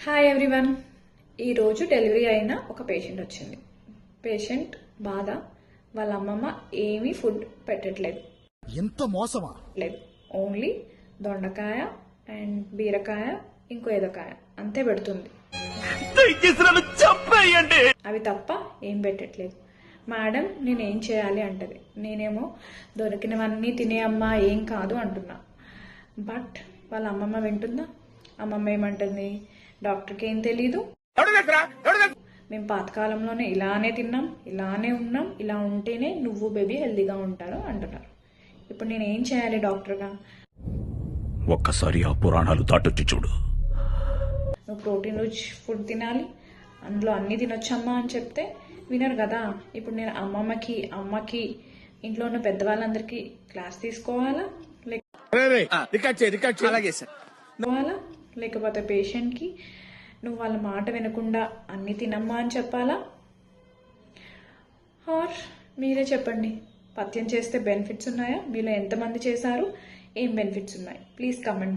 Hi everyone. ఈరోజు delivery అయిన ఒక పేషెంట్ వచ్చింది. పేషెంట్ బాధ, వాళ్ళ అమ్మమ్మ ఏమీ ఫుడ్ పెట్టట్లేదు. ఎంత మోసమా? లేదు, ఓన్లీ దొండకాయ అండ్ బీరకాయ, ఇంకో ఏదో కాయ అంతే పెడుతుంది. అవి తప్ప ఏం పెట్టట్లేదు. మేడం నేనేం చేయాలి అంటది. నేనేమో దొరికినవన్నీ తినే అమ్మ ఏం కాదు అంటున్నా. బట్ వాళ్ళ అమ్మమ్మ వింటుందా? అమ్మమ్మ ఏమంటుంది, డాక్టర్కి ఏం తెలీదు, మేము పాతకాలంలోనే ఇలానే తిన్నాం, ఇలానే ఉన్నాం, ఇలా ఉంటేనే నువ్వు బేబీ హెల్దీగా ఉంటారు అంటున్నారు. ఇప్పుడు నేను ఏం చేయాలి డాక్టర్గా? ఒక్కసారి ఆ పురాణాలు దాటొచ్చి చూడు. నువ్వు ప్రోటీన్ రిచ్ ఫుడ్ తినాలి, అందులో అన్ని తినొచ్చమ్మా అని చెప్తే వినరు కదా. ఇప్పుడు నేను అమ్మకి ఇంట్లో ఉన్న పెద్దవాళ్ళందరికీ క్లాస్ తీసుకోవాలా, లేకపోతే పేషెంట్కి నువ్వు వాళ్ళ మాట వినకుండా అన్ని తినమ్మా అని చెప్పాలా? ఆర్ మీరే చెప్పండి, పథ్యం చేస్తే బెనిఫిట్స్ ఉన్నాయా? మీలో ఎంతమంది చేశారు? ఏం బెనిఫిట్స్ ఉన్నాయి? Please comment.